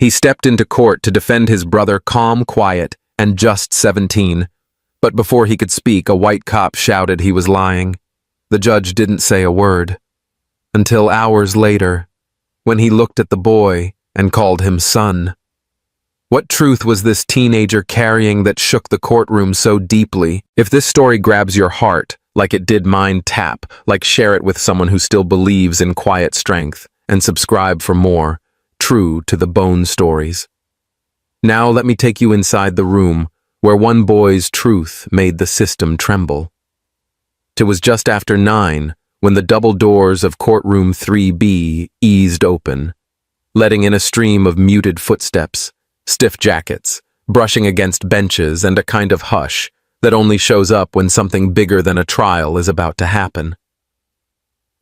He stepped into court to defend his brother, calm, quiet, and just 17. But before he could speak, a white cop shouted he was lying. The judge didn't say a word. Until hours later, when he looked at the boy and called him son. What truth was this teenager carrying that shook the courtroom so deeply? If this story grabs your heart, like it did mine, tap, share it with someone who still believes in quiet strength, and subscribe for more true to the bone stories. Now let me take you inside the room where one boy's truth made the system tremble. It was just after 9 when the double doors of courtroom 3B eased open, letting in a stream of muted footsteps, stiff jackets, brushing against benches, and a kind of hush that only shows up when something bigger than a trial is about to happen.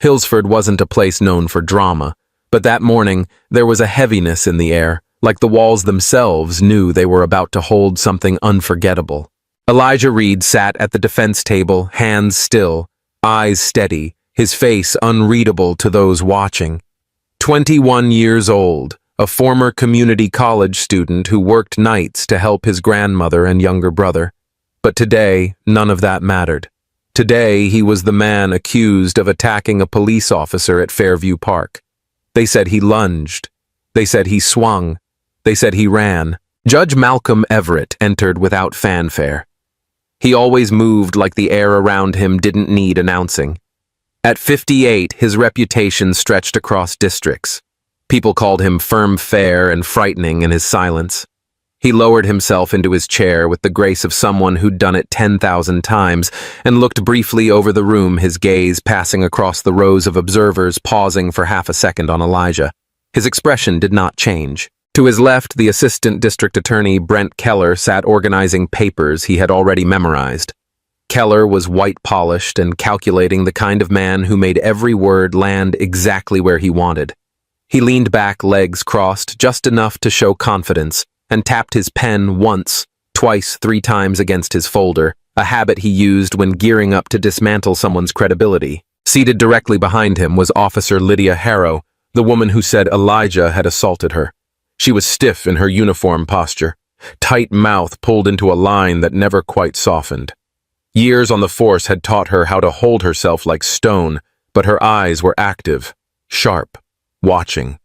Hillsford wasn't a place known for drama, but that morning there was a heaviness in the air, like the walls themselves knew they were about to hold something unforgettable. Elijah Reed sat at the defense table, hands still, eyes steady, his face unreadable to those watching. 21 years old, a former community college student who worked nights to help his grandmother and younger brother. But today, none of that mattered. Today, he was the man accused of attacking a police officer at Fairview Park. They said he lunged. They said he swung. They said he ran. Judge Malcolm Everett entered without fanfare. He always moved like the air around him didn't need announcing. At 58, his reputation stretched across districts. People called him firm, fair, and frightening in his silence. He lowered himself into his chair with the grace of someone who'd done it 10,000 times and looked briefly over the room, his gaze passing across the rows of observers, pausing for half a second on Elijah. His expression did not change. To his left, the Assistant District Attorney Brent Keller sat organizing papers he had already memorized. Keller was white-polished and calculating, the kind of man who made every word land exactly where he wanted. He leaned back, legs crossed, just enough to show confidence, and tapped his pen once, twice, 3 times against his folder, a habit he used when gearing up to dismantle someone's credibility. Seated directly behind him was Officer Lydia Harrow, the woman who said Elijah had assaulted her. She was stiff in her uniform posture, tight mouth pulled into a line that never quite softened. Years on the force had taught her how to hold herself like stone, but her eyes were active, sharp, watching,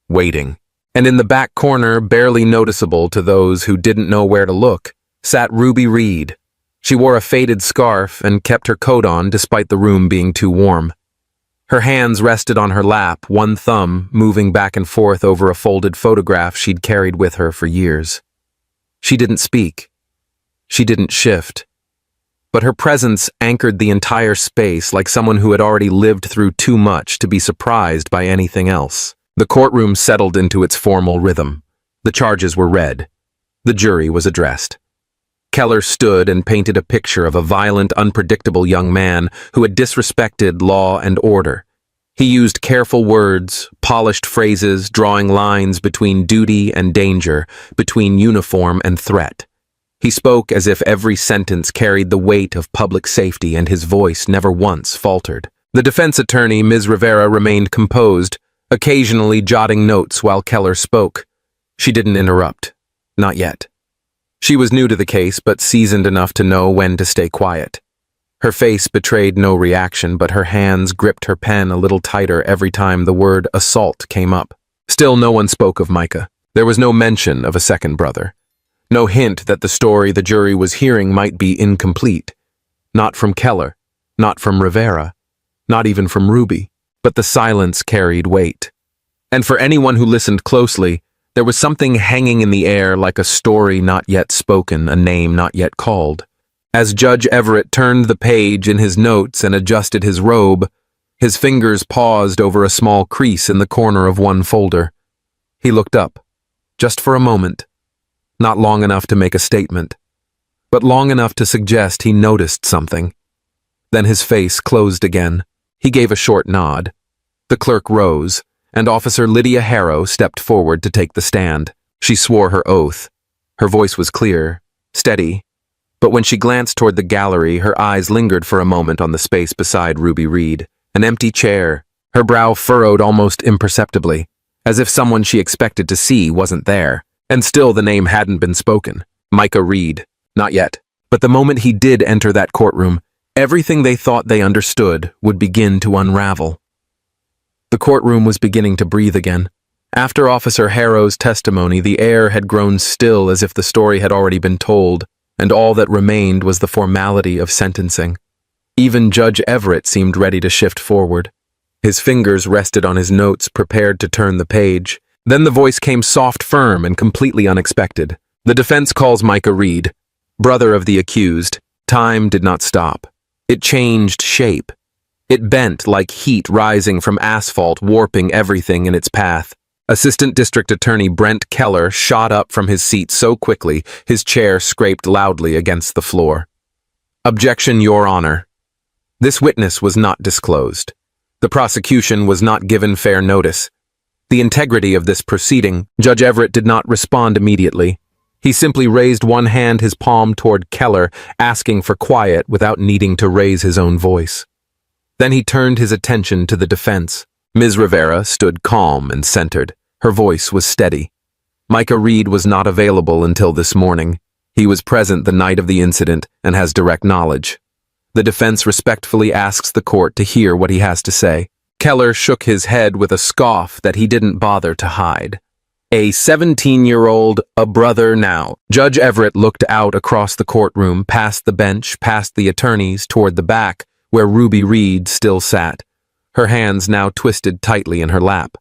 waiting. And in the back corner, barely noticeable to those who didn't know where to look, sat Ruby Reed. She wore a faded scarf and kept her coat on despite the room being too warm. Her hands rested on her lap, one thumb moving back and forth over a folded photograph she'd carried with her for years. She didn't speak. She didn't shift. But her presence anchored the entire space like someone who had already lived through too much to be surprised by anything else. The courtroom settled into its formal rhythm. The charges were read. The jury was addressed. Keller stood and painted a picture of a violent, unpredictable young man who had disrespected law and order. He used careful words, polished phrases, drawing lines between duty and danger, between uniform and threat. He spoke as if every sentence carried the weight of public safety, and his voice never once faltered. The defense attorney, Ms. Rivera, remained composed, occasionally jotting notes while Keller spoke. She didn't interrupt. Not yet. She was new to the case, but seasoned enough to know when to stay quiet. Her face betrayed no reaction, but her hands gripped her pen a little tighter every time the word assault came up. Still no one spoke of Micah. There was no mention of a second brother. No hint that the story the jury was hearing might be incomplete. Not from Keller, not from Rivera, not even from Ruby. But the silence carried weight. And for anyone who listened closely, there was something hanging in the air like a story not yet spoken, a name not yet called. As Judge Everett turned the page in his notes and adjusted his robe, his fingers paused over a small crease in the corner of one folder. He looked up, just for a moment, not long enough to make a statement, but long enough to suggest he noticed something. Then his face closed again. He gave a short nod. The clerk rose, and Officer Lydia Harrow stepped forward to take the stand. She swore her oath. Her voice was clear, steady, but when she glanced toward the gallery, her eyes lingered for a moment on the space beside Ruby Reed, an empty chair, her brow furrowed almost imperceptibly. as if someone she expected to see wasn't there. And still the name hadn't been spoken. Micah Reed. Not yet. But the moment he did enter that courtroom, everything they thought they understood would begin to unravel. The courtroom was beginning to breathe again. After Officer Harrow's testimony, the air had grown still as if the story had already been told, and all that remained was the formality of sentencing. Even Judge Everett seemed ready to shift forward. His fingers rested on his notes, prepared to turn the page. Then the voice came soft, firm, and completely unexpected. The defense calls Micah Reed, brother of the accused. Time did not stop. It changed shape. It bent like heat rising from asphalt, warping everything in its path. Assistant District Attorney Brent Keller shot up from his seat so quickly, his chair scraped loudly against the floor. Objection, Your Honor. This witness was not disclosed. The prosecution was not given fair notice. The integrity of this proceeding, Judge Everett did not respond immediately. He simply raised one hand, his palm toward Keller, asking for quiet without needing to raise his own voice. Then he turned his attention to the defense. Ms. Rivera stood calm and centered. Her voice was steady. Micah Reed was not available until this morning. He was present the night of the incident and has direct knowledge. The defense respectfully asks the court to hear what he has to say. Keller shook his head with a scoff that he didn't bother to hide. A 17-year-old, a brother now. Judge Everett looked out across the courtroom, past the bench, past the attorneys, toward the back, where Ruby Reed still sat, her hands now twisted tightly in her lap.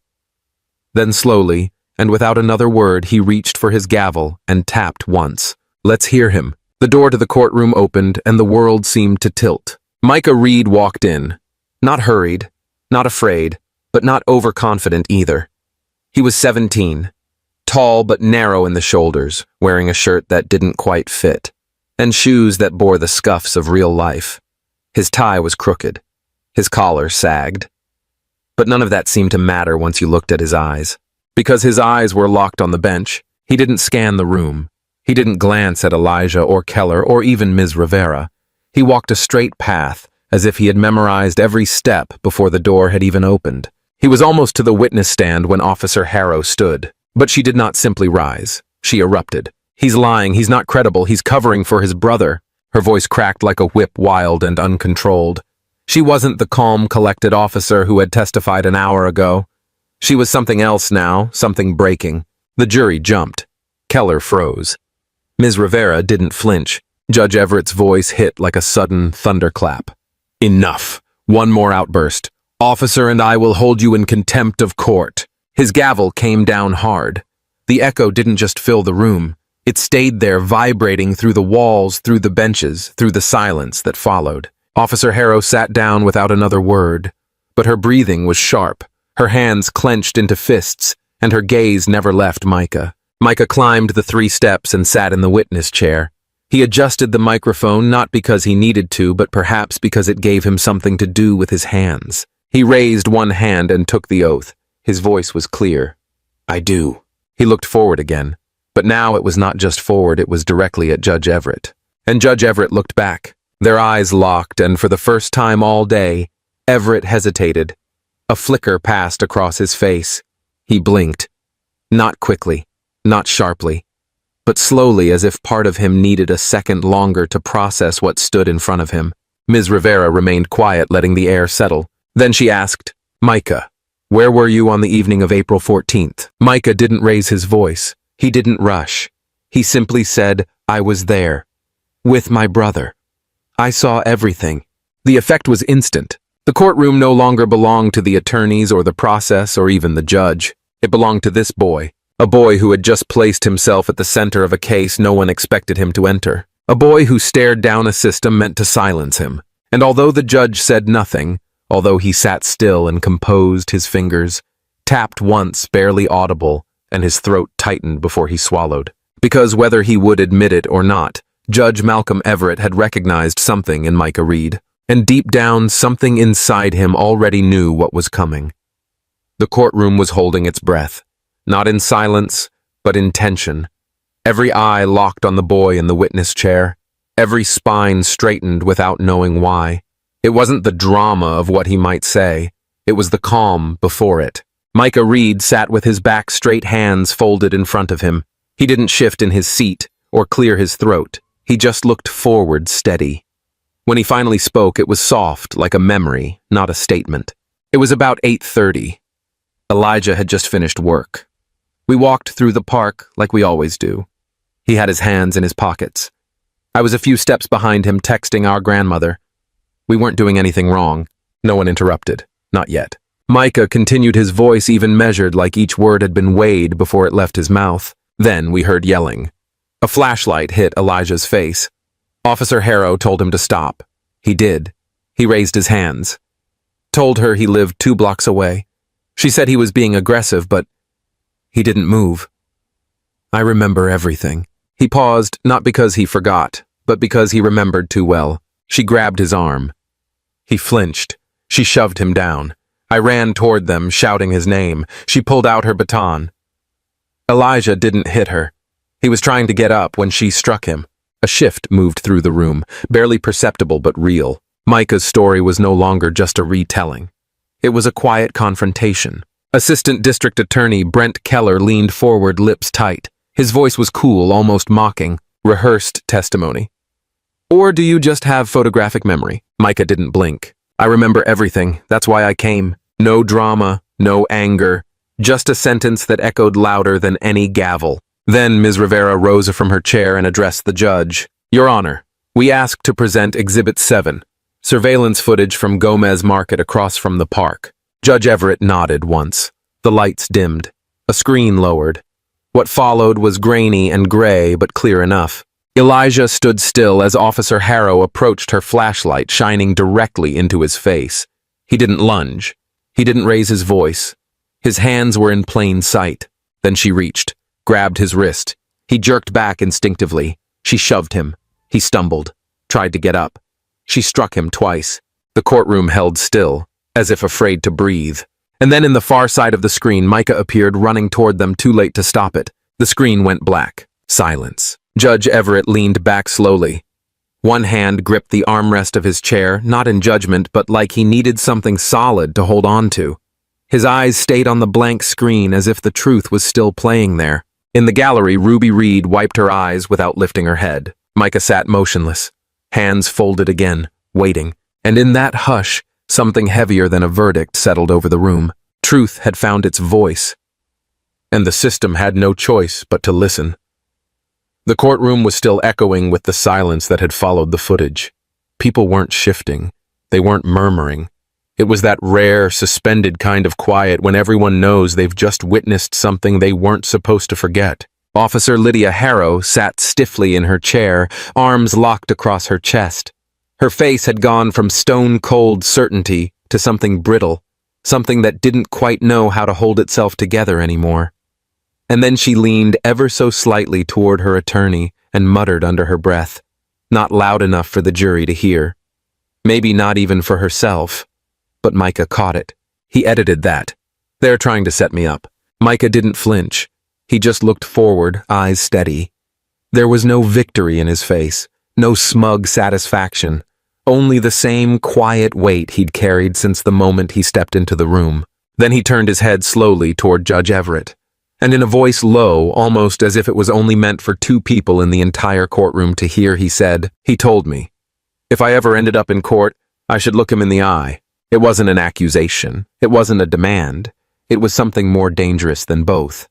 Then slowly, and without another word, he reached for his gavel and tapped once. Let's hear him. The door to the courtroom opened, and the world seemed to tilt. Micah Reed walked in. Not hurried, not afraid, but not overconfident either. He was 17, tall but narrow in the shoulders, wearing a shirt that didn't quite fit, and shoes that bore the scuffs of real life. His tie was crooked. His collar sagged. But none of that seemed to matter once you looked at his eyes. Because his eyes were locked on the bench, he didn't scan the room. He didn't glance at Elijah or Keller or even Ms. Rivera. He walked a straight path, as if he had memorized every step before the door had even opened. He was almost to the witness stand when Officer Harrow stood. But she did not simply rise. She erupted. He's lying, he's not credible, he's covering for his brother. Her voice cracked like a whip, wild and uncontrolled. She wasn't the calm, collected officer who had testified an hour ago. She was something else now, something breaking. The jury jumped. Keller froze. Ms. Rivera didn't flinch. Judge Everett's voice hit like a sudden thunderclap. Enough. One more outburst. Officer, and I will hold you in contempt of court. His gavel came down hard. The echo didn't just fill the room. It stayed there, vibrating through the walls, through the benches, through the silence that followed. Officer Harrow sat down without another word, but her breathing was sharp, her hands clenched into fists, and her gaze never left Micah. Micah climbed the 3 steps and sat in the witness chair. He adjusted the microphone not because he needed to, but perhaps because it gave him something to do with his hands. He raised one hand and took the oath. His voice was clear. I do. He looked forward again, but now it was not just forward, it was directly at Judge Everett. And Judge Everett looked back. Their eyes locked, and for the first time all day, Everett hesitated. A flicker passed across his face. He blinked. Not quickly, not sharply, but slowly, as if part of him needed a second longer to process what stood in front of him. Ms. Rivera remained quiet, letting the air settle. Then she asked, Micah, where were you on the evening of April 14th? Micah didn't raise his voice. He didn't rush. He simply said, I was there. With my brother. I saw everything. The effect was instant. The courtroom no longer belonged to the attorneys or the process or even the judge. It belonged to this boy, a boy who had just placed himself at the center of a case no one expected him to enter, a boy who stared down a system meant to silence him. And although the judge said nothing, although he sat still and composed his fingers, tapped once, barely audible, and his throat tightened before he swallowed. Because whether he would admit it or not, Judge Malcolm Everett had recognized something in Micah Reed, and deep down, something inside him already knew what was coming. The courtroom was holding its breath, not in silence, but in tension. Every eye locked on the boy in the witness chair, every spine straightened without knowing why. It wasn't the drama of what he might say, it was the calm before it. Micah Reed sat with his back straight, hands folded in front of him. He didn't shift in his seat or clear his throat. He just looked forward, steady. When he finally spoke, it was soft, like a memory, not a statement. It was about 8:30. Elijah had just finished work. We walked through the park like we always do. He had his hands in his pockets. I was a few steps behind him, texting our grandmother. We weren't doing anything wrong. No one interrupted. Not yet. Micah continued, his voice even measured, like each word had been weighed before it left his mouth. Then we heard yelling. A flashlight hit Elijah's face. Officer Harrow told him to stop. He did. He raised his hands. Told her he lived 2 blocks away. She said he was being aggressive, but he didn't move. I remember everything. He paused, not because he forgot, but because he remembered too well. She grabbed his arm. He flinched. She shoved him down. I ran toward them, shouting his name. She pulled out her baton. Elijah didn't hit her. He was trying to get up when she struck him. A shift moved through the room, barely perceptible but real. Micah's story was no longer just a retelling. It was a quiet confrontation. Assistant District Attorney Brent Keller leaned forward, lips tight. His voice was cool, almost mocking. Rehearsed testimony. Or do you just have photographic memory? Micah didn't blink. I remember everything. That's why I came. No drama, no anger. Just a sentence that echoed louder than any gavel. Then Ms. Rivera rose from her chair and addressed the judge. Your Honor, we ask to present Exhibit 7, surveillance footage from Gomez Market across from the park. Judge Everett nodded once. The lights dimmed. A screen lowered. What followed was grainy and gray, but clear enough. Elijah stood still as Officer Harrow approached, her flashlight shining directly into his face. He didn't lunge. He didn't raise his voice. His hands were in plain sight. Then she reached, grabbed his wrist. He jerked back instinctively. She shoved him. He stumbled, tried to get up. She struck him twice. The courtroom held still, as if afraid to breathe. And then in the far side of the screen, Micah appeared, running toward them, too late to stop it. The screen went black. Silence. Judge Everett leaned back slowly. One hand gripped the armrest of his chair, not in judgment, but like he needed something solid to hold on to. His eyes stayed on the blank screen as if the truth was still playing there. In the gallery, Ruby Reed wiped her eyes without lifting her head. Micah sat motionless, hands folded again, waiting. And in that hush, something heavier than a verdict settled over the room. Truth had found its voice, and the system had no choice but to listen. The courtroom was still echoing with the silence that had followed the footage. People weren't shifting. They weren't murmuring. It was that rare, suspended kind of quiet when everyone knows they've just witnessed something they weren't supposed to forget. Officer Lydia Harrow sat stiffly in her chair, arms locked across her chest. Her face had gone from stone-cold certainty to something brittle, something that didn't quite know how to hold itself together anymore. And then she leaned ever so slightly toward her attorney and muttered under her breath, not loud enough for the jury to hear. Maybe not even for herself. But Micah caught it. He edited that. They're trying to set me up. Micah didn't flinch. He just looked forward, eyes steady. There was no victory in his face, no smug satisfaction, only the same quiet weight he'd carried since the moment he stepped into the room. Then he turned his head slowly toward Judge Everett, and in a voice low, almost as if it was only meant for 2 people in the entire courtroom to hear, he said, "He told me. If I ever ended up in court, I should look him in the eye." It wasn't an accusation. It wasn't a demand. It was something more dangerous than both.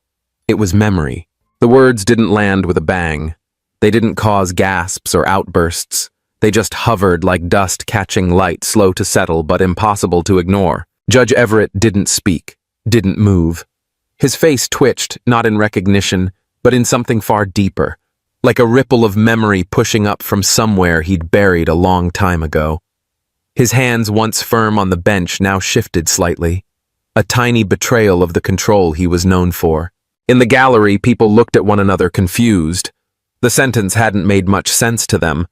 It was memory. The words didn't land with a bang. They didn't cause gasps or outbursts. They just hovered like dust catching light, slow to settle but impossible to ignore. Judge Everett didn't speak, didn't move. His face twitched, not in recognition, but in something far deeper, like a ripple of memory pushing up from somewhere he'd buried a long time ago. His hands, once firm on the bench, now shifted slightly, a tiny betrayal of the control he was known for. In the gallery, people looked at one another confused. The sentence hadn't made much sense to them,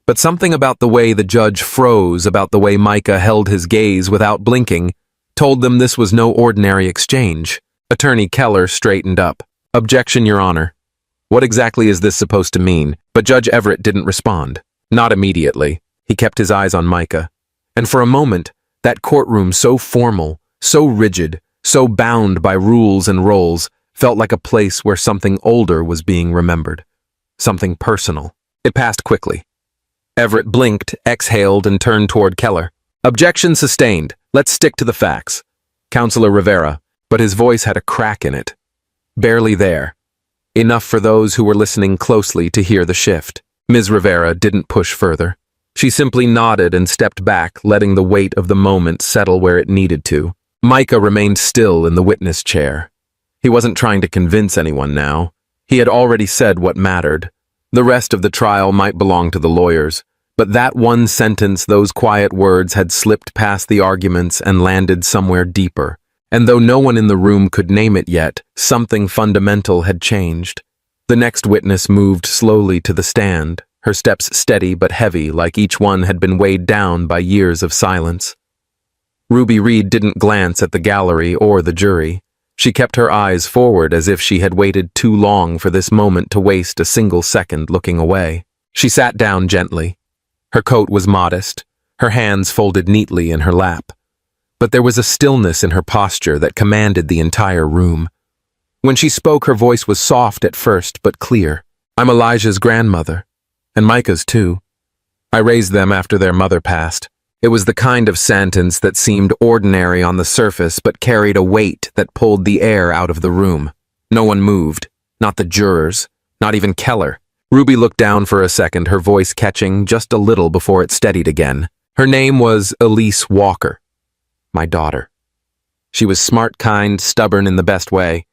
but something about the way the judge froze, about the way Micah held his gaze without blinking, told them this was no ordinary exchange. Attorney Keller straightened up. "Objection, Your Honor. What exactly is this supposed to mean?" But Judge Everett didn't respond. Not immediately. He kept his eyes on Micah. And for a moment, that courtroom, so formal, so rigid, so bound by rules and roles, felt like a place where something older was being remembered. Something personal. It passed quickly. Everett blinked, exhaled, and turned toward Keller. Objection sustained. Let's stick to the facts. Counselor Rivera, but his voice had a crack in it. Barely there. Enough for those who were listening closely to hear the shift. Ms. Rivera didn't push further. She simply nodded and stepped back, letting the weight of the moment settle where it needed to. Micah remained still in the witness chair. He wasn't trying to convince anyone now. He had already said what mattered. The rest of the trial might belong to the lawyers, but that one sentence, those quiet words, had slipped past the arguments and landed somewhere deeper. And though no one in the room could name it yet, something fundamental had changed. The next witness moved slowly to the stand, her steps steady but heavy, like each one had been weighed down by years of silence. Ruby Reed didn't glance at the gallery or the jury. She kept her eyes forward as if she had waited too long for this moment to waste a single second looking away. She sat down gently. Her coat was modest, her hands folded neatly in her lap. But there was a stillness in her posture that commanded the entire room. When she spoke, her voice was soft at first, but clear. I'm Elijah's grandmother, and Micah's too. I raised them after their mother passed. It was the kind of sentence that seemed ordinary on the surface, but carried a weight that pulled the air out of the room. No one moved, not the jurors, not even Keller. Ruby looked down for a second, her voice catching just a little before it steadied again. Her name was Elise Walker. My daughter. She was smart, kind, stubborn in the best way.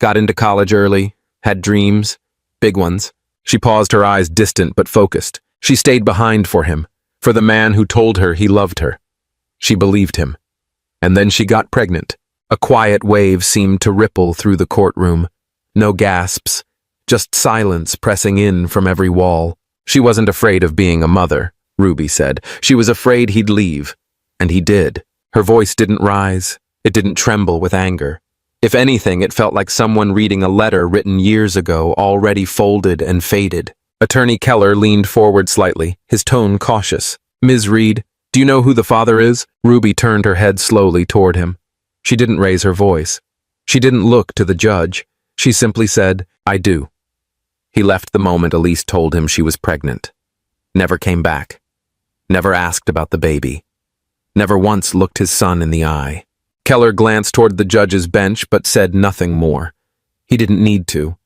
Got into college early, had dreams, big ones. She paused, her eyes distant but focused. She stayed behind for him, for the man who told her he loved her. She believed him. And then she got pregnant. A quiet wave seemed to ripple through the courtroom. No gasps, just silence pressing in from every wall. She wasn't afraid of being a mother, Ruby said. She was afraid he'd leave. And he did. Her voice didn't rise. It didn't tremble with anger. If anything, it felt like someone reading a letter written years ago, already folded and faded. Attorney Keller leaned forward slightly, his tone cautious. Ms. Reed, do you know who the father is? Ruby turned her head slowly toward him. She didn't raise her voice. She didn't look to the judge. She simply said, I do. He left the moment Elise told him she was pregnant. Never came back. Never asked about the baby. Never once looked his son in the eye. Keller glanced toward the judge's bench but said nothing more. He didn't need to.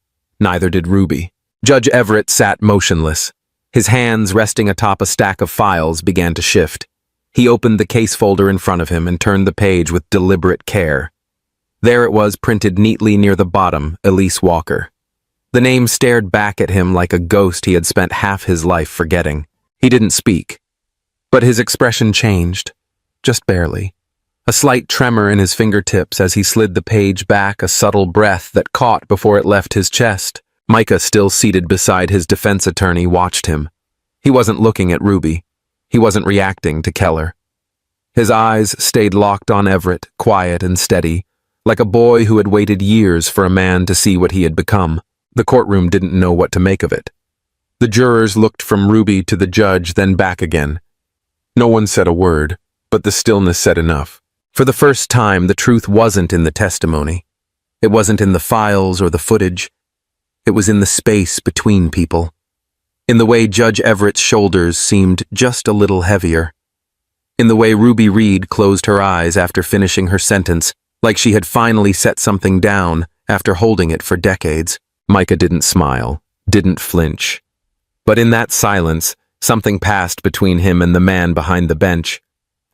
Neither did Ruby. Judge Everett sat motionless. His hands resting atop a stack of files began to shift. He opened the case folder in front of him and turned the page with deliberate care. There it was, printed neatly near the bottom, Elise Walker. The name stared back at him like a ghost he had spent half his life forgetting. He didn't speak. But his expression changed. Just barely. A slight tremor in his fingertips as he slid the page back, a subtle breath that caught before it left his chest. Micah, still seated beside his defense attorney, watched him. He wasn't looking at Ruby. He wasn't reacting to Keller. His eyes stayed locked on Everett, quiet and steady, like a boy who had waited years for a man to see what he had become. The courtroom didn't know what to make of it. The jurors looked from Ruby to the judge, then back again. No one said a word, but the stillness said enough. For the first time, the truth wasn't in the testimony. It wasn't in the files or the footage. It was in the space between people. In the way Judge Everett's shoulders seemed just a little heavier. In the way Ruby Reed closed her eyes after finishing her sentence, like she had finally set something down after holding it for decades. Micah didn't smile, didn't flinch. But in that silence, something passed between him and the man behind the bench.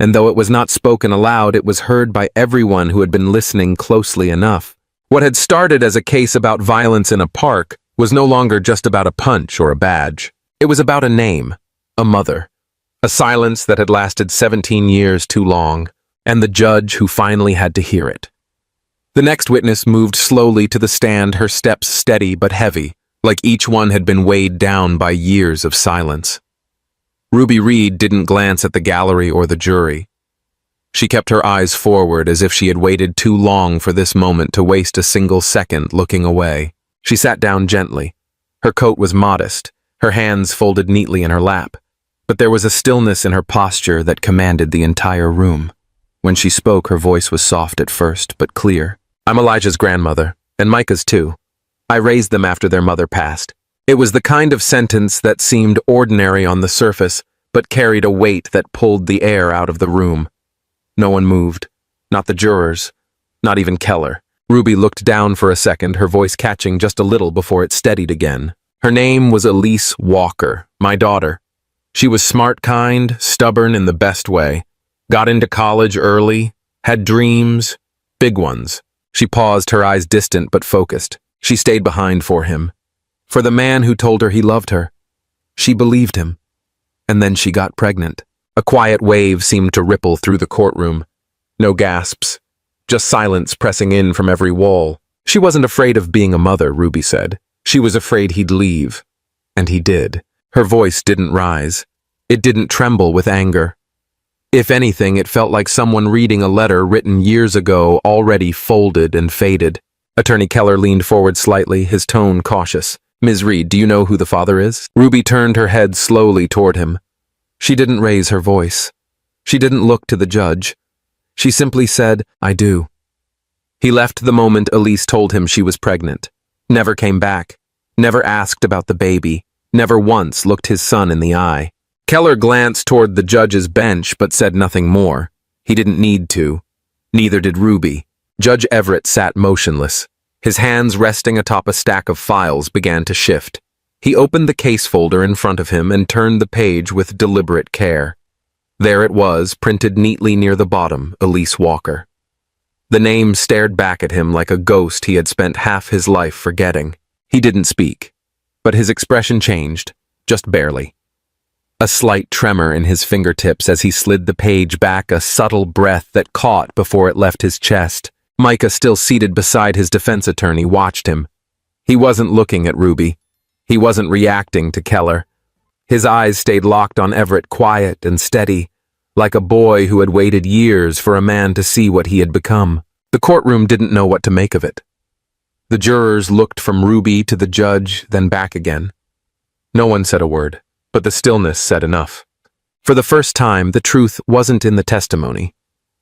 And though it was not spoken aloud, it was heard by everyone who had been listening closely enough. What had started as a case about violence in a park was no longer just about a punch or a badge. It was about a name, a mother, a silence that had lasted 17 years too long, and the judge who finally had to hear it. The next witness moved slowly to the stand, her steps steady but heavy, like each one had been weighed down by years of silence. Ruby Reed didn't glance at the gallery or the jury. She kept her eyes forward as if she had waited too long for this moment to waste a single second looking away. She sat down gently. Her coat was modest, her hands folded neatly in her lap, but there was a stillness in her posture that commanded the entire room. When she spoke, her voice was soft at first, but clear. I'm Elijah's grandmother, and Micah's too. I raised them after their mother passed. It was the kind of sentence that seemed ordinary on the surface, but carried a weight that pulled the air out of the room. No one moved. Not the jurors. Not even Keller. Ruby looked down for a second, her voice catching just a little before it steadied again. Her name was Elise Walker, my daughter. She was smart kind, stubborn in the best way. Got into college early, had dreams, big ones. She paused, her eyes distant but focused. She stayed behind for him. For the man who told her he loved her. She believed him. And then she got pregnant. A quiet wave seemed to ripple through the courtroom. No gasps. Just silence pressing in from every wall. She wasn't afraid of being a mother, Ruby said. She was afraid he'd leave. And he did. Her voice didn't rise. It didn't tremble with anger. If anything, it felt like someone reading a letter written years ago, already folded and faded. Attorney Keller leaned forward slightly, his tone cautious. Ms. Reed, do you know who the father is? Ruby turned her head slowly toward him. She didn't raise her voice. She didn't look to the judge. She simply said, I do. He left the moment Elise told him she was pregnant. Never came back. Never asked about the baby. Never once looked his son in the eye. Keller glanced toward the judge's bench but said nothing more. He didn't need to. Neither did Ruby. Judge Everett sat motionless. His hands resting atop a stack of files began to shift. He opened the case folder in front of him and turned the page with deliberate care. There it was, printed neatly near the bottom, Elise Walker. The name stared back at him like a ghost he had spent half his life forgetting. He didn't speak, but his expression changed, just barely. A slight tremor in his fingertips as he slid the page back, a subtle breath that caught before it left his chest. Micah, still seated beside his defense attorney, watched him. He wasn't looking at Ruby. He wasn't reacting to Keller. His eyes stayed locked on Everett, quiet and steady, like a boy who had waited years for a man to see what he had become. The courtroom didn't know what to make of it. The jurors looked from Ruby to the judge, then back again. No one said a word, but the stillness said enough. For the first time, the truth wasn't in the testimony.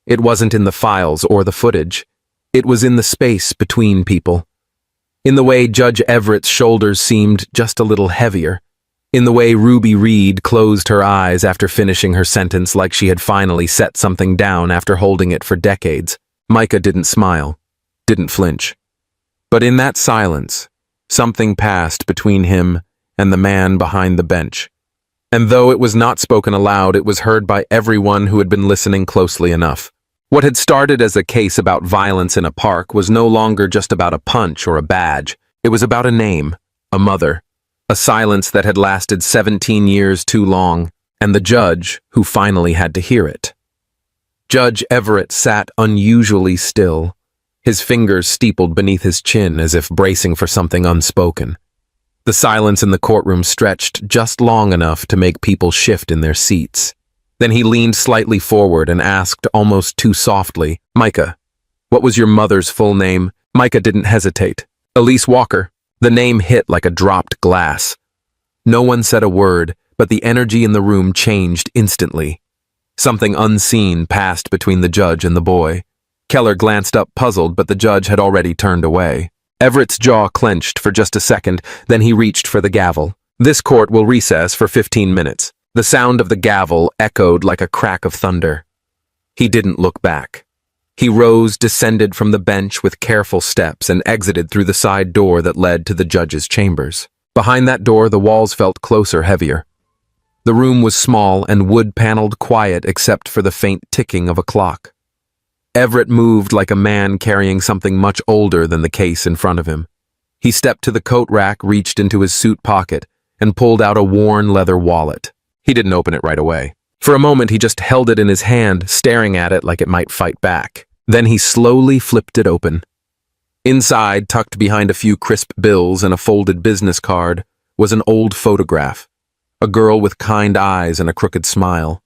It wasn't in the files or the footage. It was in the space between people. In the way Judge Everett's shoulders seemed just a little heavier. In the way Ruby Reed closed her eyes after finishing her sentence like she had finally set something down after holding it for decades. Micah didn't smile, didn't flinch. But in that silence, something passed between him and the man behind the bench. And though it was not spoken aloud, it was heard by everyone who had been listening closely enough. What had started as a case about violence in a park was no longer just about a punch or a badge. It was about a name, a mother. A silence that had lasted 17 years too long, and the judge who finally had to hear it. Judge Everett sat unusually still, his fingers steepled beneath his chin as if bracing for something unspoken. The silence in the courtroom stretched just long enough to make people shift in their seats. Then he leaned slightly forward and asked almost too softly, Micah, what was your mother's full name? Micah didn't hesitate. Elise Walker. The name hit like a dropped glass. No one said a word, but the energy in the room changed instantly. Something unseen passed between the judge and the boy. Keller glanced up puzzled, but the judge had already turned away. Everett's jaw clenched for just a second, then he reached for the gavel. This court will recess for 15 minutes. The sound of the gavel echoed like a crack of thunder. He didn't look back. He rose, descended from the bench with careful steps, and exited through the side door that led to the judge's chambers. Behind that door, the walls felt closer, heavier. The room was small and wood-paneled, quiet except for the faint ticking of a clock. Everett moved like a man carrying something much older than the case in front of him. He stepped to the coat rack, reached into his suit pocket, and pulled out a worn leather wallet. He didn't open it right away. For a moment, he just held it in his hand, staring at it like it might fight back. Then he slowly flipped it open. Inside, tucked behind a few crisp bills and a folded business card, was an old photograph. A girl with kind eyes and a crooked smile.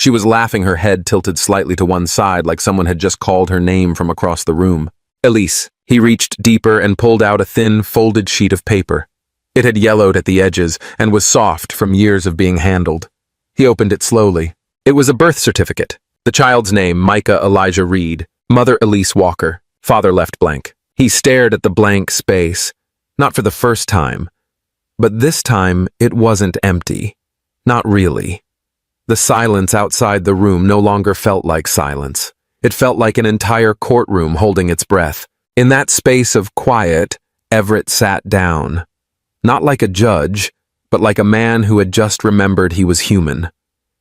She was laughing, her head tilted slightly to one side like someone had just called her name from across the room. Elise. He reached deeper and pulled out a thin, folded sheet of paper. It had yellowed at the edges and was soft from years of being handled. He opened it slowly. It was a birth certificate. The The child's name, Micah Elijah Reed. Mother, Elise Walker. Father left blank. He stared at the blank space, not for the first time. But this time, it wasn't empty. Not really. The silence outside the room no longer felt like silence. It felt like an entire courtroom holding its breath. In that space of quiet, Everett sat down. Not like a judge, but like a man who had just remembered he was human.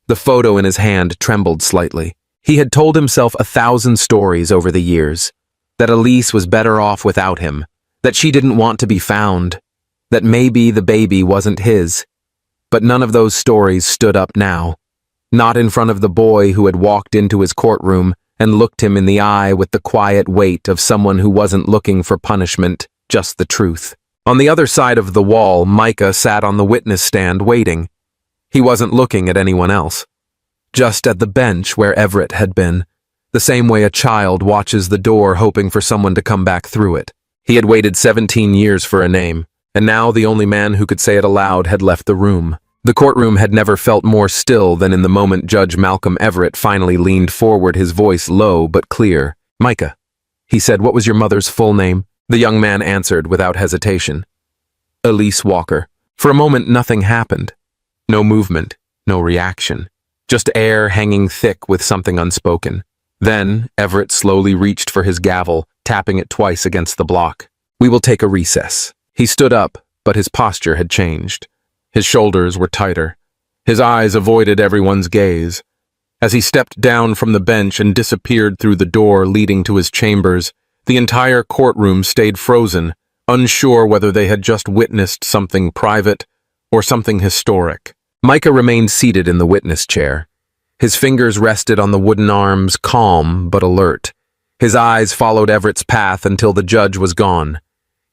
The photo in his hand trembled slightly. He had told himself 1,000 stories over the years. That Elise was better off without him. That she didn't want to be found. That maybe the baby wasn't his. But none of those stories stood up now. Not in front of the boy who had walked into his courtroom and looked him in the eye with the quiet weight of someone who wasn't looking for punishment, just the truth. On the other side of the wall, Micah sat on the witness stand waiting. He wasn't looking at anyone else. Just at the bench where Everett had been, the same way a child watches the door hoping for someone to come back through it. He had waited 17 years for a name, and now the only man who could say it aloud had left the room. The courtroom had never felt more still than in the moment Judge Malcolm Everett finally leaned forward, his voice low but clear. "Micah," he said, "what was your mother's full name?" The young man answered without hesitation. "Elise Walker." For a moment, nothing happened. No movement, no reaction. Just air hanging thick with something unspoken. Then, Everett slowly reached for his gavel, tapping it twice against the block. "We will take a recess." He stood up, but his posture had changed. His shoulders were tighter. His eyes avoided everyone's gaze. As he stepped down from the bench and disappeared through the door leading to his chambers, the entire courtroom stayed frozen, unsure whether they had just witnessed something private or something historic. Micah remained seated in the witness chair. His fingers rested on the wooden arms, calm but alert. His eyes followed Everett's path until the judge was gone.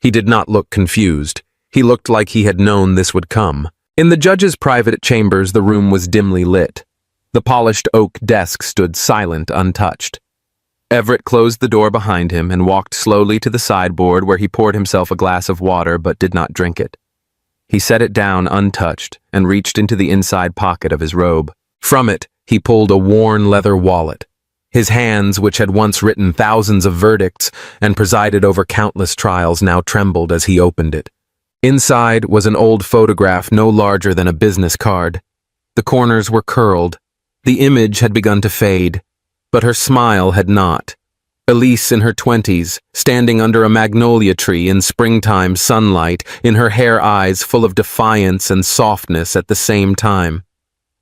He did not look confused. He looked like he had known this would come. In the judge's private chambers, the room was dimly lit. The polished oak desk stood silent, untouched. Everett closed the door behind him and walked slowly to the sideboard where he poured himself a glass of water but did not drink it. He set it down untouched and reached into the inside pocket of his robe. From it, he pulled a worn leather wallet. His hands, which had once written thousands of verdicts and presided over countless trials, now trembled as he opened it. Inside was an old photograph no larger than a business card. The corners were curled. The image had begun to fade, but her smile had not. Elise in her 20s, standing under a magnolia tree in springtime sunlight, in her hair eyes full of defiance and softness at the same time.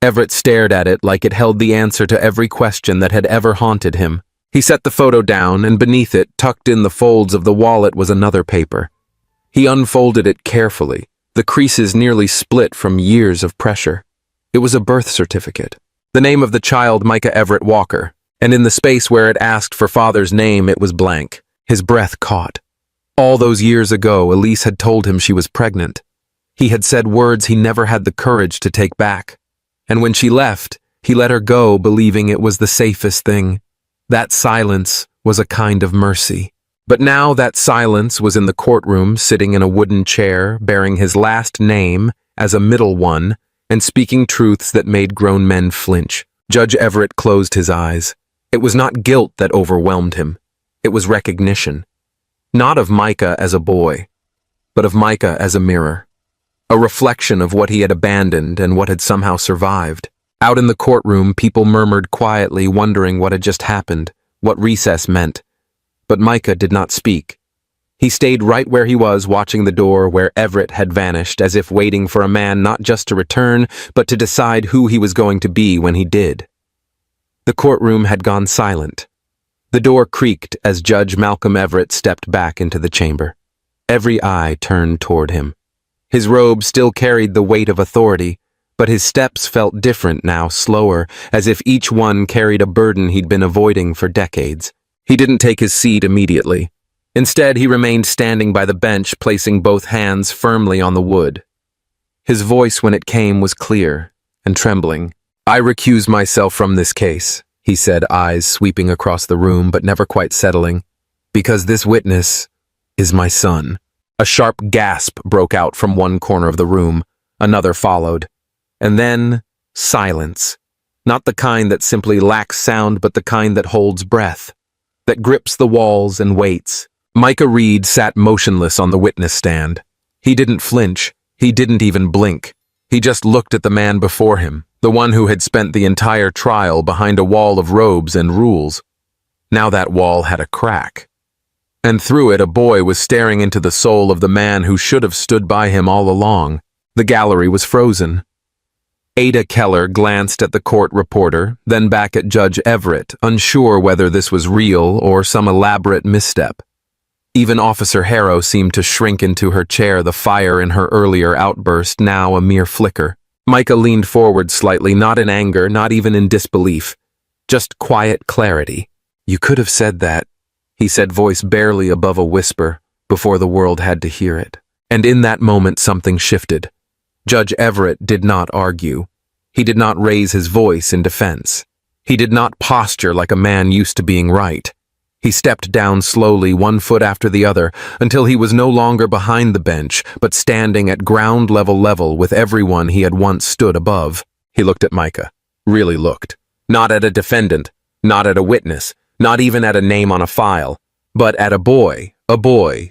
Everett stared at it like it held the answer to every question that had ever haunted him. He set the photo down, and beneath it, tucked in the folds of the wallet, was another paper. He unfolded it carefully, the creases nearly split from years of pressure. It was a birth certificate. The name of the child, Micah Everett Walker, and in the space where it asked for father's name, it was blank. His breath caught. All those years ago, Elise had told him she was pregnant. He had said words he never had the courage to take back. And when she left, he let her go, believing it was the safest thing. That silence was a kind of mercy. But now that silence was in the courtroom, sitting in a wooden chair, bearing his last name as a middle one, and speaking truths that made grown men flinch. Judge Everett closed his eyes. It was not guilt that overwhelmed him. It was recognition. Not of Micah as a boy, but of Micah as a mirror. A reflection of what he had abandoned and what had somehow survived. Out in the courtroom, people murmured quietly, wondering what had just happened, what recess meant. But Micah did not speak. He stayed right where he was, watching the door where Everett had vanished, as if waiting for a man not just to return, but to decide who he was going to be when he did. The courtroom had gone silent. The door creaked as Judge Malcolm Everett stepped back into the chamber. Every eye turned toward him. His robe still carried the weight of authority, but his steps felt different now, slower, as if each one carried a burden he'd been avoiding for decades. He didn't take his seat immediately. Instead, he remained standing by the bench, placing both hands firmly on the wood. His voice, when it came, was clear and trembling. "I recuse myself from this case," he said, eyes sweeping across the room but never quite settling, "because this witness is my son." A sharp gasp broke out from one corner of the room. Another followed. And then silence. Not the kind that simply lacks sound, but the kind that holds breath, that grips the walls and waits. Micah Reed sat motionless on the witness stand. He didn't flinch. He didn't even blink. He just looked at the man before him, the one who had spent the entire trial behind a wall of robes and rules. Now that wall had a crack. And through it, a boy was staring into the soul of the man who should have stood by him all along. The gallery was frozen. Ada Keller glanced at the court reporter, then back at Judge Everett, unsure whether this was real or some elaborate misstep. Even Officer Harrow seemed to shrink into her chair, the fire in her earlier outburst now a mere flicker. Micah leaned forward slightly, not in anger, not even in disbelief. Just quiet clarity. "You could have said that," he said, voice barely above a whisper, before the world had to hear it. And in that moment something shifted. Judge Everett did not argue. He did not raise his voice in defense. He did not posture like a man used to being right. He stepped down slowly, one foot after the other, until he was no longer behind the bench, but standing at ground level with everyone he had once stood above. He looked at Micah. Really looked. Not at a defendant, not at a witness, not even at a name on a file, but at a boy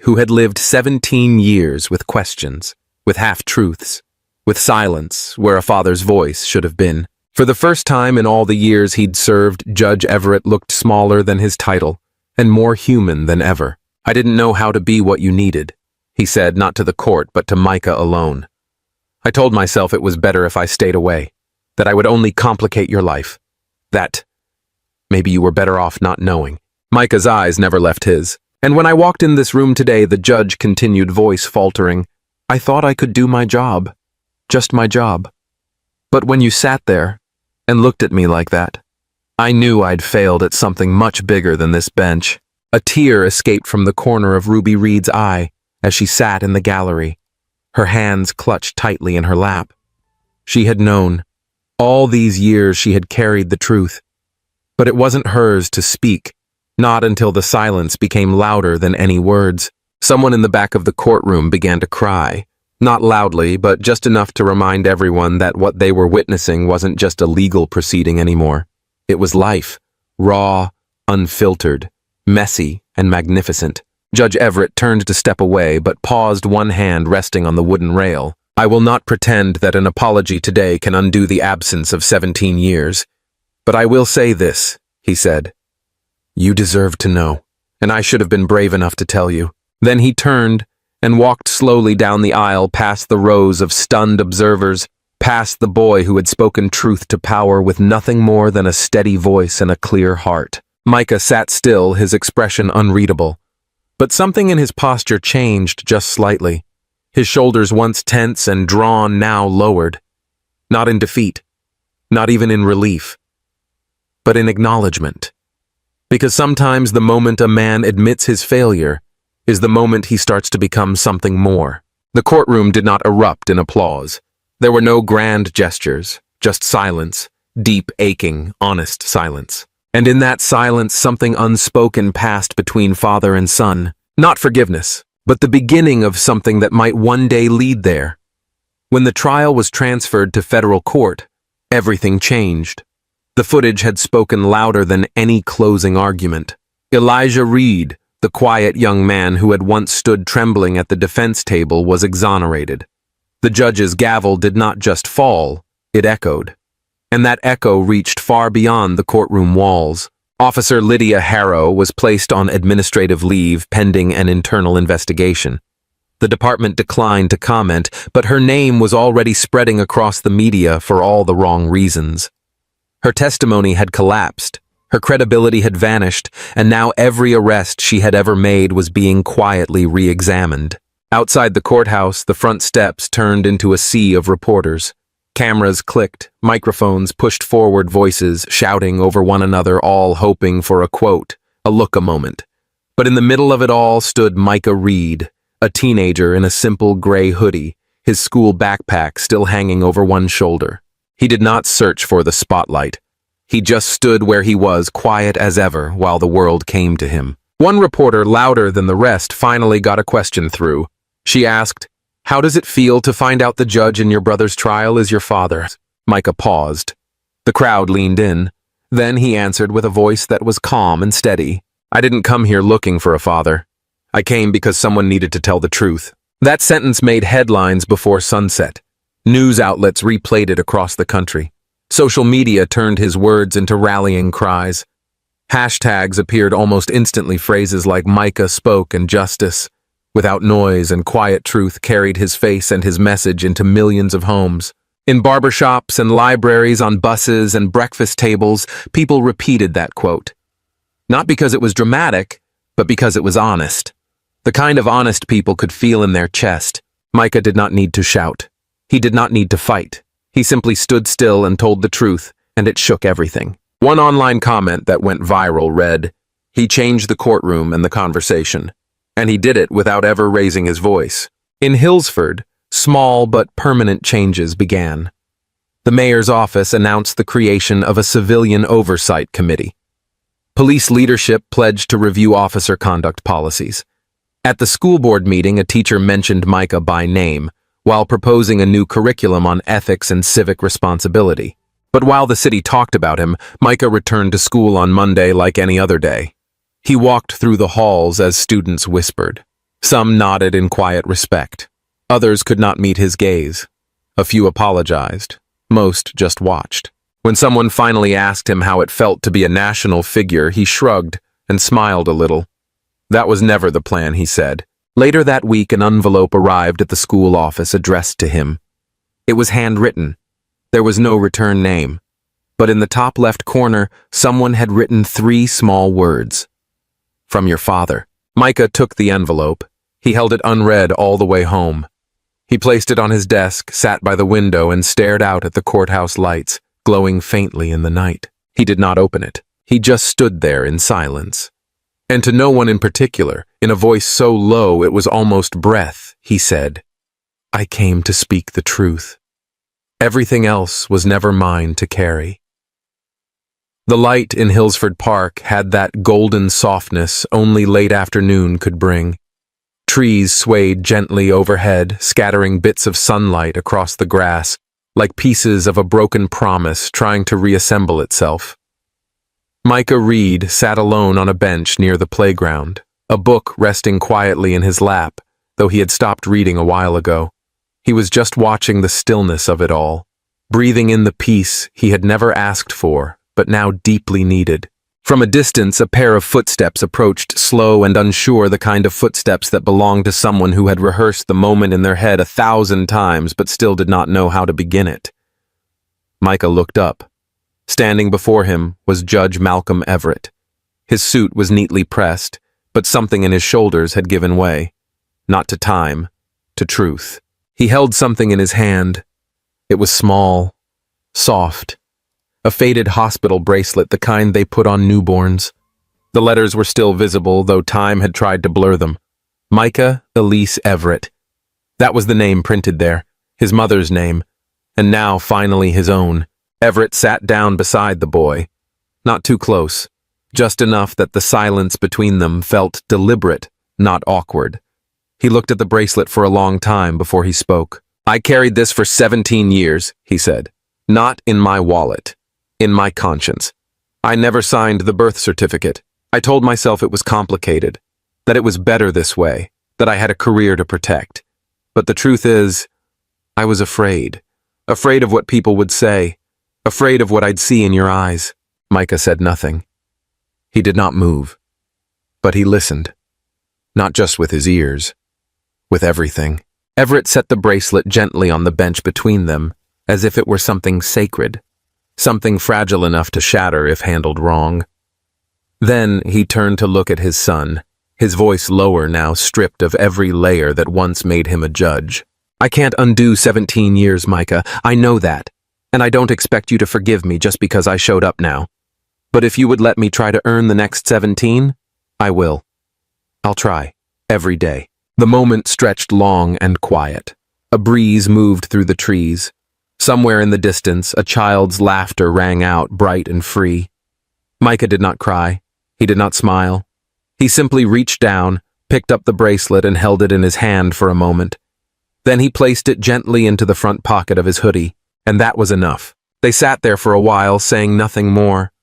who had lived 17 years with questions, with half-truths, with silence where a father's voice should have been. For the first time in all the years he'd served, Judge Everett looked smaller than his title, and more human than ever. "I didn't know how to be what you needed," he said, not to the court, but to Micah alone. "I told myself it was better if I stayed away, that I would only complicate your life, that maybe you were better off not knowing." Micah's eyes never left his. "And when I walked in this room today," the judge continued, voice faltering, "I thought I could do my job, just my job. But when you sat there and looked at me like that, I knew I'd failed at something much bigger than this bench." A tear escaped from the corner of Ruby Reed's eye as she sat in the gallery, her hands clutched tightly in her lap. She had known. All these years she had carried the truth. But it wasn't hers to speak, not until the silence became louder than any words. Someone in the back of the courtroom began to cry. Not loudly, but just enough to remind everyone that what they were witnessing wasn't just a legal proceeding anymore. It was life, raw, unfiltered, messy, and magnificent. Judge Everett turned to step away, but paused, one hand resting on the wooden rail. "I will not pretend that an apology today can undo the absence of 17 years. But I will say this," he said. "You deserve to know, and I should have been brave enough to tell you." Then he turned and walked slowly down the aisle past the rows of stunned observers, past the boy who had spoken truth to power with nothing more than a steady voice and a clear heart. Micah sat still, his expression unreadable. But something in his posture changed just slightly. His shoulders, once tense and drawn, now lowered. Not in defeat, not even in relief, but in acknowledgement. Because sometimes the moment a man admits his failure is the moment he starts to become something more. The courtroom did not erupt in applause. There were no grand gestures, just silence, deep, aching, honest silence. And in that silence, something unspoken passed between father and son. Not forgiveness, but the beginning of something that might one day lead there. When the trial was transferred to federal court, everything changed. The footage had spoken louder than any closing argument. Elijah Reed, the quiet young man who had once stood trembling at the defense table, was exonerated. The judge's gavel did not just fall, it echoed. And that echo reached far beyond the courtroom walls. Officer Lydia Harrow was placed on administrative leave pending an internal investigation. The department declined to comment, but her name was already spreading across the media for all the wrong reasons. Her testimony had collapsed, her credibility had vanished, and now every arrest she had ever made was being quietly re-examined. Outside the courthouse, the front steps turned into a sea of reporters. Cameras clicked, microphones pushed forward, voices shouting over one another, all hoping for a quote, a look, a moment. But in the middle of it all stood Micah Reed, a teenager in a simple gray hoodie, his school backpack still hanging over one shoulder. He did not search for the spotlight. He just stood where he was, quiet as ever, while the world came to him. One reporter, louder than the rest, finally got a question through. She asked, "How does it feel to find out the judge in your brother's trial is your father?" Micah paused. The crowd leaned in. Then he answered with a voice that was calm and steady. I didn't come here looking for a father. I came because someone needed to tell the truth. That sentence made headlines before sunset. News outlets replayed it across the country. Social media turned his words into rallying cries. Hashtags appeared almost instantly, phrases like Micah spoke and justice. Without noise and quiet truth carried his face and his message into millions of homes. In barbershops and libraries, on buses and breakfast tables, people repeated that quote. Not because it was dramatic, but because it was honest. The kind of honest people could feel in their chest. Micah did not need to shout. He did not need to fight. He simply stood still and told the truth, and it shook everything. One online comment that went viral read, "He changed the courtroom and the conversation." And he did it without ever raising his voice. In Hillsford, small but permanent changes began. The mayor's office announced the creation of a civilian oversight committee. Police leadership pledged to review officer conduct policies. At the school board meeting, a teacher mentioned Micah by name, while proposing a new curriculum on ethics and civic responsibility. But while the city talked about him, Micah returned to school on Monday like any other day. He walked through the halls as students whispered. Some nodded in quiet respect. Others could not meet his gaze. A few apologized. Most just watched. When someone finally asked him how it felt to be a national figure, he shrugged and smiled a little. That was never the plan, he said. Later that week, an envelope arrived at the school office addressed to him. It was handwritten. There was no return name. But in the top left corner, someone had written 3 small words. From your father. Micah took the envelope. He held it unread all the way home. He placed it on his desk, sat by the window, and stared out at the courthouse lights, glowing faintly in the night. He did not open it. He just stood there in silence. And to no one in particular, in a voice so low it was almost breath, he said, I came to speak the truth. Everything else was never mine to carry. The light in Hillsford Park had that golden softness only late afternoon could bring. Trees swayed gently overhead, scattering bits of sunlight across the grass, like pieces of a broken promise trying to reassemble itself. Micah Reed sat alone on a bench near the playground, a book resting quietly in his lap, though he had stopped reading a while ago. He was just watching the stillness of it all, breathing in the peace he had never asked for, but now deeply needed. From a distance, a pair of footsteps approached, slow and unsure, the kind of footsteps that belonged to someone who had rehearsed the moment in their head 1,000 times but still did not know how to begin it. Micah looked up. Standing before him was Judge Malcolm Everett. His suit was neatly pressed, but something in his shoulders had given way. Not to time, to truth. He held something in his hand. It was small, soft. A faded hospital bracelet, the kind they put on newborns. The letters were still visible, though time had tried to blur them. Micah Elise Everett. That was the name printed there, his mother's name, and now finally his own. Everett sat down beside the boy. Not too close, just enough that the silence between them felt deliberate, not awkward. He looked at the bracelet for a long time before he spoke. I carried this for 17 years, he said. Not in my wallet. In my conscience. I never signed the birth certificate. I told myself it was complicated, that it was better this way, that I had a career to protect. But the truth is, I was afraid. Afraid of what people would say. Afraid of what I'd see in your eyes. Micah said nothing. He did not move. But he listened. Not just with his ears. With everything. Everett set the bracelet gently on the bench between them, as if it were something sacred. Something fragile enough to shatter if handled wrong. Then he turned to look at his son, his voice lower now, stripped of every layer that once made him a judge. I can't undo 17 years, Micah. I know that. And I don't expect you to forgive me just because I showed up now. But if you would let me try to earn the next 17, I will. I'll try. Every day. The moment stretched long and quiet. A breeze moved through the trees. Somewhere in the distance, a child's laughter rang out, bright and free. Micah did not cry. He did not smile. He simply reached down, picked up the bracelet, and held it in his hand for a moment. Then he placed it gently into the front pocket of his hoodie, and that was enough. They sat there for a while, saying nothing more,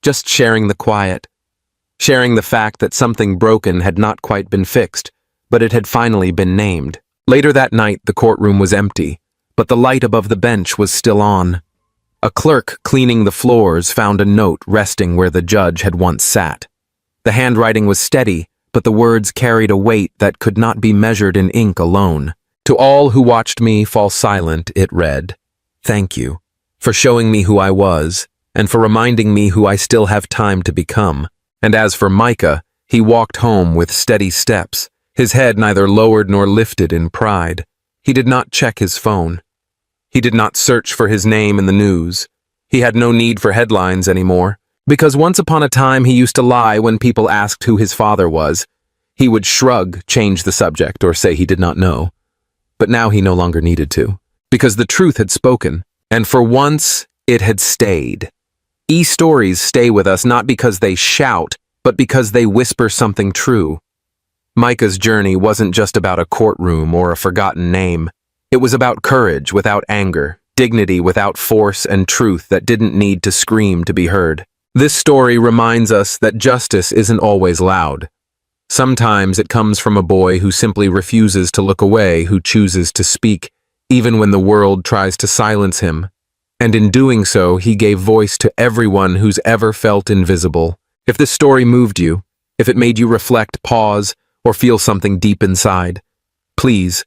just sharing the quiet, sharing the fact that something broken had not quite been fixed, but it had finally been named. Later that night, the courtroom was empty, but the light above the bench was still on. A clerk cleaning the floors found a note resting where the judge had once sat. The handwriting was steady, but the words carried a weight that could not be measured in ink alone. To all who watched me fall silent, it read, "Thank you for showing me who I was, and for reminding me who I still have time to become." And as for Micah, he walked home with steady steps, his head neither lowered nor lifted in pride. He did not check his phone. He did not search for his name in the news. He had no need for headlines anymore, because once upon a time he used to lie when people asked who his father was. He would shrug, change the subject, or say he did not know. But now he no longer needed to, because the truth had spoken, and for once it had stayed. E-stories stay with us not because they shout, but because they whisper something true. Micah's journey wasn't just about a courtroom or a forgotten name. It was about courage without anger, dignity without force, and truth that didn't need to scream to be heard. This story reminds us that justice isn't always loud. Sometimes it comes from a boy who simply refuses to look away, who chooses to speak, even when the world tries to silence him. And in doing so, he gave voice to everyone who's ever felt invisible. If this story moved you, if it made you reflect, pause, or feel something deep inside, please,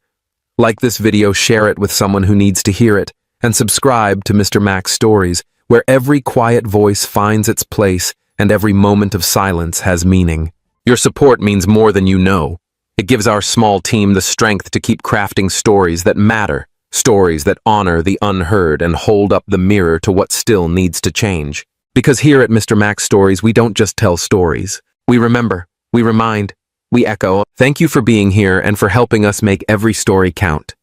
like this video, share it with someone who needs to hear it, and subscribe to Mr. Max Stories, where every quiet voice finds its place and every moment of silence has meaning. Your support means more than you know. It gives our small team the strength to keep crafting stories that matter, stories that honor the unheard and hold up the mirror to what still needs to change. Because here at Mr. Max Stories, we don't just tell stories. We remember, we remind, we echo. Thank you for being here and for helping us make every story count.